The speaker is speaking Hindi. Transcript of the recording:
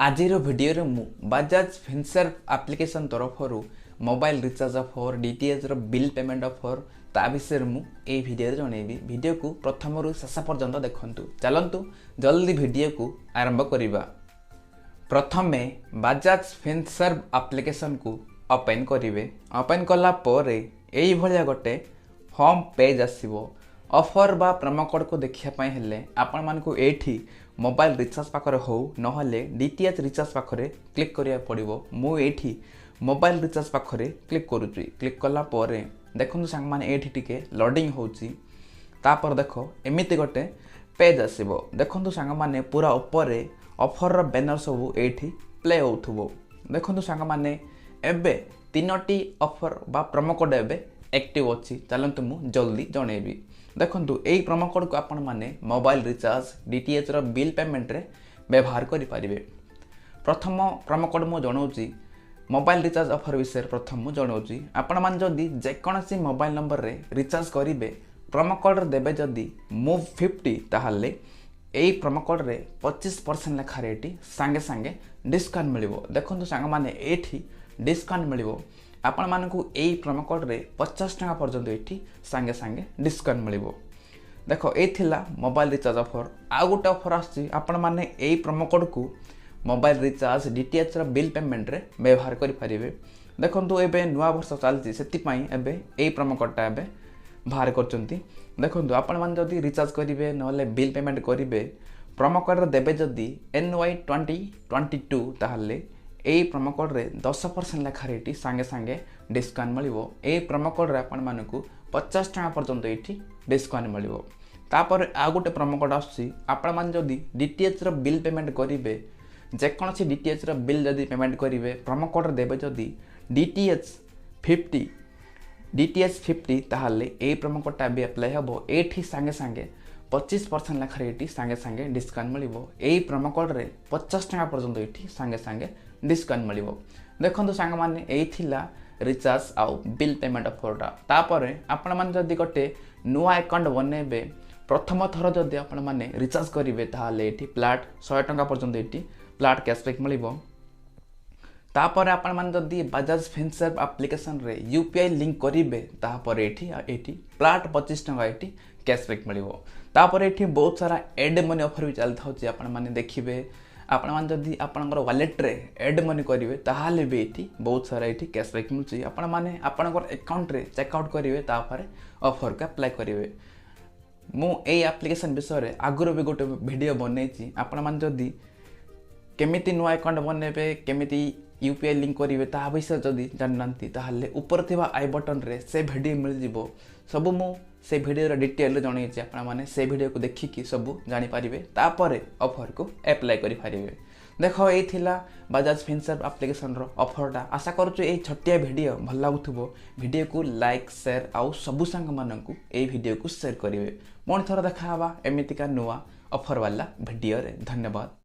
आजिर भिडियो मु बजाज फिनसर्व एप्लिकेशन तरफर मोबाइल रिचार्ज ऑफर डीटीएच रो बिल पेमेंट ऑफर ता विषय मु ए भिडियो जनइबी। भिडियो को प्रथम रु शेष पर्यंत देखंतु। चलंतु जल्दी भिडियो को आरंभ करिबा। प्रथमे बजाज फिनसर्व एप्लिकेशन को ओपन करिवे। ओपन कला परे एई भलिया गोटे होम पेज आसीबो। ऑफर बा प्रोमो कोड को देखिया पाए हेले आपण मानकु एठी मोबाइल रिचार्ज पाखरे हो नहले डीटीएच रिचार्ज पाखरे क्लिक करिया पड़िबो। मु एठी मोबाइल रिचार्ज पाखरे क्लिक करूची। क्लिक कला परे देखंतु संग माने एठी टिके लोडिंग होची। तापर देखो एमिति गोटे पेज आसीबो। देखंतु संग माने पूरा ऊपर ऑफर रो बैनर सब एठी प्ले होथुबो। देखंतु संग माने एबे तीनोटी ऑफर बा प्रोमो कोड एबे एक्टिव अच्छी। चलतु मु जल्दी जनइबी। देखंतु एई प्रोमो कोड को आपण माने मोबाइल रिचार्ज डीटीएच रो बिल पेमेंट रे व्यवहार करि परिबे। प्रथम प्रोमो कोड मु जणाउची मोबाइल रिचार्ज ऑफर विषय प्रथम मु जणाउची। आपण मान जदी जे कोनसी मोबाइल नंबर रे रिचार्ज करिवे प्रोमो कोड रे देबे जदी मूव 50 ताहाले एई प्रोमो कोड रे 25% लेखा रेटी संगे संगे डिस्काउंट मिलिबो। देखंतु संग माने एठी डिस्काउंट मिलिबो। आपण मानकु एई प्रोमो कोड रे 50 टका पर्यंत एठी संगे संगे डिस्काउंट मिलिबो। देखो ए थिला मोबाइल रिचार्ज ऑफर। आ गोटे ऑफर आछि आपण माने एई प्रोमो कोड को मोबाइल रिचार्ज डीटीएच रो बिल पेमेंट रे व्यवहार करि परिबे। देखंतु एबे नुवा वर्ष चालछि सेति पई एबे एई प्रोमो कोडटा एबे बाहर करचंती। देखंतु आपण मान जदी रिचार्ज करिवे नहले बिल पेमेंट करिवे प्रोमो कोड रे देबे जदी NY2022 ताहाले एई प्रोमो कोड रे 10% लेखा रेटी संगे संगे डिस्काउंट मिलिबो। एई प्रोमो कोड रे आपण मानकु 50 टका पर्यंत एठी डिस्काउंट मिलिबो। तापर आ गोटे प्रोमो कोड आछि आपण मान जदी डीटीएच रो बिल पेमेंट करिवे जे कोनसी डीटीएच रो बिल जदी पेमेंट करिवे प्रोमो कोड रे देबे जदी DTH 50 ताहाले एई प्रोमो कोडटा भी अप्लाई हबो। एठी संगे संगे 25% लेखा रेटी संगे संगे डिस्काउंट मिलिबो। एई प्रोमो कोड रे 50 टका पर्यंत एठी संगे संगे डिस्काउंट मिलिबो। देखंतु संग माने एई थिला रिचार्ज आउ बिल पेमेंट ऑफरटा। तापरे आपण माने जदी गोटे नुवा अकाउंट बनेबे प्रथम थर जदी आपण माने रिचार्ज करिवे ताहाले एठी प्लाट 100 टका पर्यंत एठी प्लाट कैशबैक मिलिबो। तापर आपण मान जदी बजाज फिनसर्व एप्लिकेशन रे यूपीआई लिंक करिवे तापर एठी प्लाट 25 टका एठी कैशबैक मिलिबो। तापर एठी बहुत सारा एड मनी ऑफर भी चलता होची। आपण माने देखिबे आपण मान जदी आपनकर वॉलेट रे एड मनी करिवे ताहाले भी एठी बहुत सारा एठी कैशबैक मिलची। आपण माने आपनकर अकाउंट रे चेकआउट करिवे तापर ऑफर का अप्लाई करिवे। मु ए एप्लिकेशन विषय रे आगुरो भी गोटे वीडियो बनैची। आपण मान जदी केमिति नुवा अकाउंट बनेबे केमिति यूपीआई लिंक करिवे ता विषय जदी जाननांती ताहाले ऊपर थिबा आई बटन रे से वीडियो मिल जिवो। सब मु से वीडियो रे डिटेल जणैछि। आपण माने से वीडियो को देखिकी सब जानि पारिबे तापरे ऑफर को अप्लाई करि पारिबे। देखो ए थिला बजाज फिनसर्व एप्लिकेशन रो ऑफरटा। आशा करूछु ए छटिया वीडियो भल लागुथबो। वीडियो को लाइक शेयर आउ सब संग माननकु ए वीडियो को शेयर करिवे। मोन थरा देखा हबा एमितिका नुवा ऑफर वाला वीडियो रे। धन्यवाद।